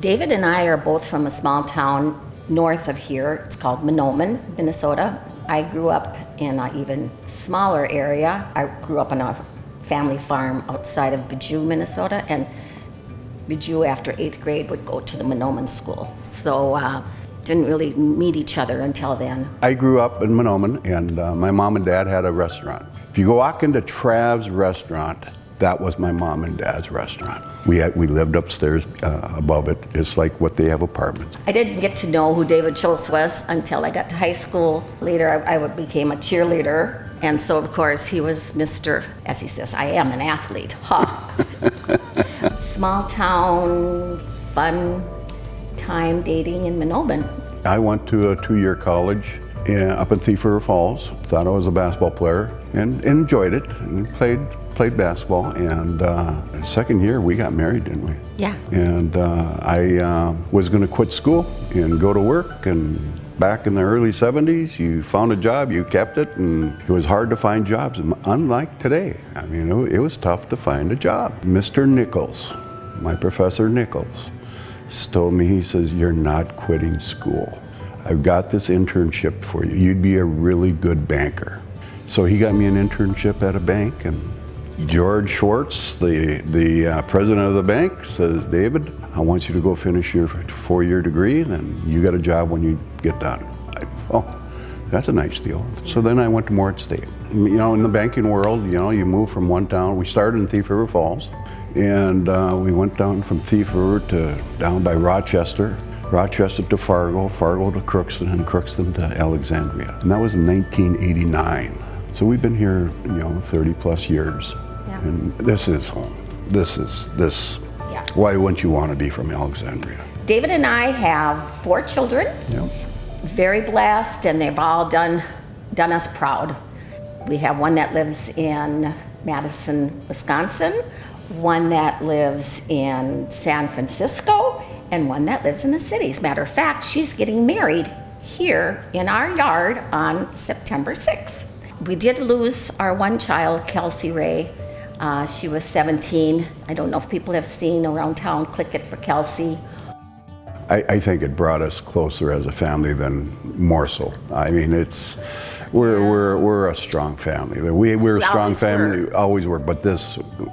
David and I are both from a small town north of here. It's called Mahnomen, Minnesota. I grew up in an even smaller area. I grew up on a family farm outside of Bijou, Minnesota, and Bijou after 8th grade would go to the Mahnomen school. So didn't really meet each other until then. I grew up in Mahnomen, and my mom and dad had a restaurant. If you go walk into Trav's restaurant, that was my mom and dad's restaurant. We lived upstairs above it. It's like what they have apartments. I didn't get to know who David Kjos was until I got to high school. Later, I became a cheerleader. And so, of course, he was Mr., as he says, I am an athlete. Ha! Small town, fun time dating in Mahnomen. I went to a 2-year college up in Thief River Falls. Thought I was a basketball player and enjoyed it and played basketball. And second year we got married, didn't we? Yeah. And I was going to quit school and go to work. And back in the early 70s, you found a job, you kept it, and it was hard to find jobs. Unlike today, I mean, it was tough to find a job. Mr. Nichols, my professor Nichols, told me, he says, you're not quitting school. I've got this internship for you. You'd be a really good banker. So he got me an internship at a bank, and George Schwartz, the president of the bank, says, David, I want you to go finish your 4-year degree, and then you got a job when you get done. Oh, that's a nice deal. So then I went to Moritz State. You know, in the banking world, you know, you move from one town. We started in Thief River Falls, and we went down from Thief River to down by Rochester to Fargo, Fargo to Crookston, and Crookston to Alexandria. And that was in 1989. So we've been here, you know, 30 plus years. Yeah. And this is home. This. Yeah. Why wouldn't you want to be from Alexandria? David and I have 4 children. Yeah. Very blessed, and they've all done us proud. We have one that lives in Madison, Wisconsin, one that lives in San Francisco, and one that lives in the city. As a matter of fact, she's getting married here in our yard on September 6th. We did lose our one child, Kelsey Ray. She was 17. I don't know if people have seen around town, click it for Kelsey. I think it brought us closer as a family than more so. I mean, we're a strong family. We're a strong family, always were, but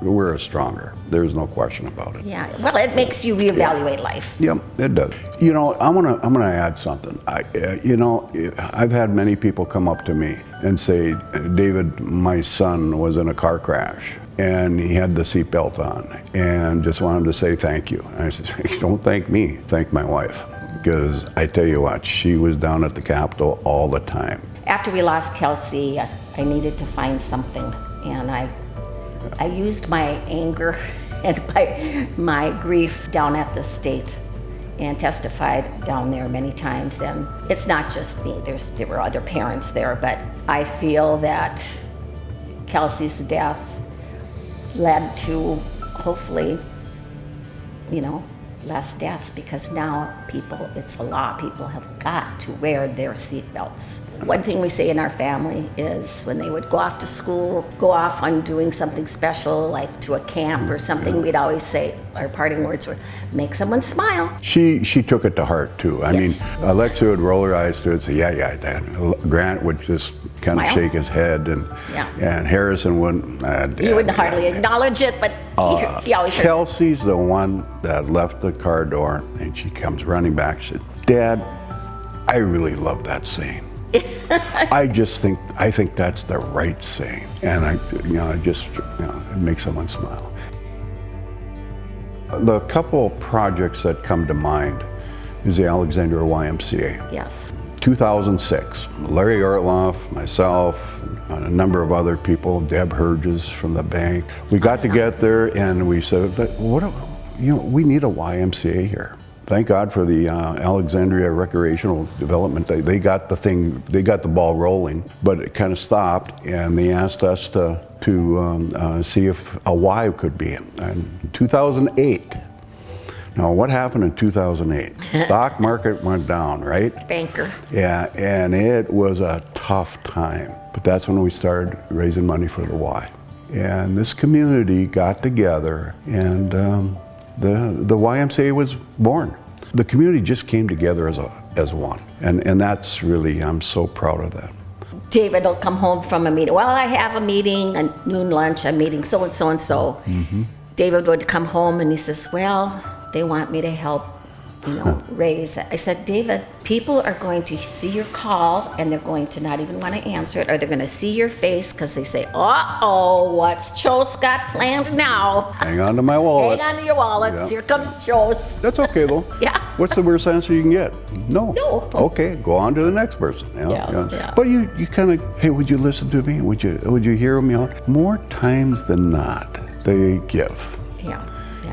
we're stronger. There's no question about it. Yeah, well, it makes you reevaluate life. Yep, it does. You know, I'm gonna add something. I've had many people come up to me and say, David, my son was in a car crash and he had the seatbelt on and just wanted to say thank you. And I said, don't thank me, thank my wife. Because I tell you what, she was down at the Capitol all the time. After we lost Kelsey, I needed to find something, and I used my anger and my grief down at the state and testified down there many times. And it's not just me, there were other parents there, but I feel that Kelsey's death led to, hopefully, you know, less deaths, because now it's a law. People have got to wear their seatbelts. One thing we say in our family is when they would go off to school, go off on doing something special, like to a camp or something, we'd always say, our parting words were, make someone smile. She took it to heart too. I mean, Alexia would roll her eyes to it and say, yeah, Dad. Grant would just kind of shake his head, and Harrison wouldn't. You wouldn't hardly acknowledge it, but he always heard. Kelsey's the one that left the car door, and she comes running back and said, Dad, I really love that saying. I think that's the right saying, and it makes someone smile. The couple projects that come to mind is the Alexandria YMCA. Yes. 2006, Larry Ortloff, myself, a number of other people, Deb Herges from the bank. We got together and we said, we need a YMCA here. Thank God for the Alexandria Recreational Development. They got the ball rolling, but it kind of stopped, and they asked us to see if a Y could be in 2008. Now, what happened in 2008? Stock market went down, right? Banker. Yeah, and it was a tough time. But that's when we started raising money for the Y. And this community got together, and the YMCA was born. The community just came together as one. And that's really, I'm so proud of that. David will come home from a meeting. Well, I have a meeting, a noon lunch, I'm meeting so and so and so. David would come home and he says, well, they want me to help, raise that. I said, David, people are going to see your call and they're going to not even want to answer it, or they're going to see your face because they say, uh-oh, what's Kjos got planned now? Hang on to my wallet. Hang on to your wallets. Yeah. Here comes Kjos. That's okay though. Yeah. What's the worst answer you can get? No. No. Okay, go on to the next person. Yeah. But you kind of, hey, would you listen to me? Would you hear me out? More times than not, they give. Yeah.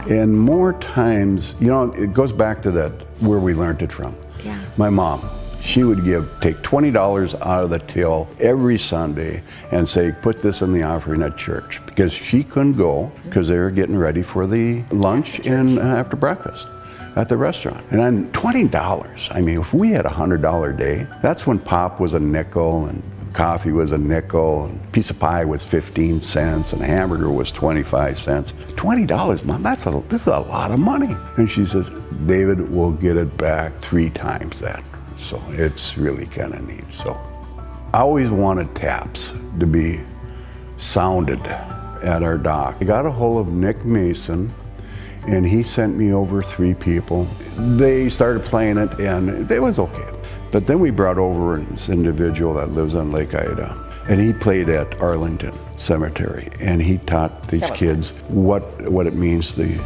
And more times, it goes back to that where we learned it from. Yeah. My mom, she would take $20 out of the till every Sunday and say, put this in the offering at church, because she couldn't go because they were getting ready for the lunch and after breakfast at the restaurant. And then $20, I mean, if we had a $100 day, that's when pop was a nickel and coffee was a nickel, and a piece of pie was 15 cents, and a hamburger was 25 cents. $20, Mom, this is a lot of money. And she says, David, we'll get it back 3 times that. So it's really kind of neat. So I always wanted taps to be sounded at our dock. I got a hold of Nick Mason, and he sent me over 3 people. They started playing it, and it was okay. But then we brought over this individual that lives on Lake Ida, and he played at Arlington Cemetery, and he taught these kids what it means, the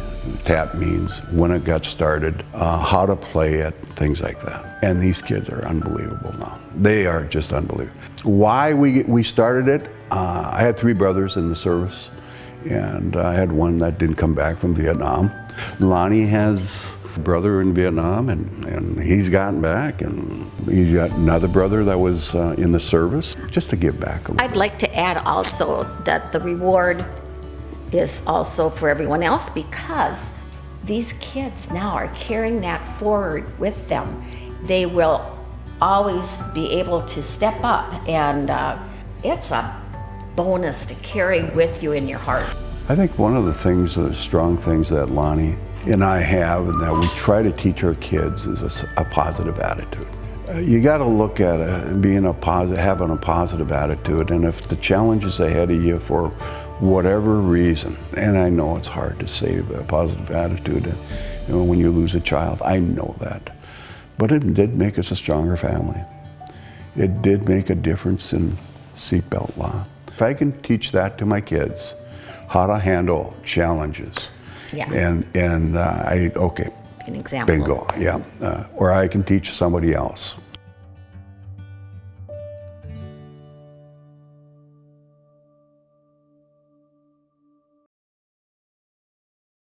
tap means, when it got started, how to play it, things like that. And these kids are unbelievable now. They are just unbelievable. Why we started it, I had 3 brothers in the service, and I had one that didn't come back from Vietnam. Loni has a brother in Vietnam, and he's gotten back, and he's got another brother that was in the service, just to give back a little. I'd like to add also that the reward is also for everyone else, because these kids now are carrying that forward with them. They will always be able to step up, and it's a bonus to carry with you in your heart. I think one of the things, the strong things that Loni and I have, and that we try to teach our kids, is a positive attitude. You got to look at it and having a positive attitude, and if the challenge is ahead of you for whatever reason, and I know it's hard to say a positive attitude when you lose a child, I know that, but it did make us a stronger family. It did make a difference in seatbelt law. If I can teach that to my kids, how to handle challenges, and okay, an example. Bingo, yeah. Or I can teach somebody else.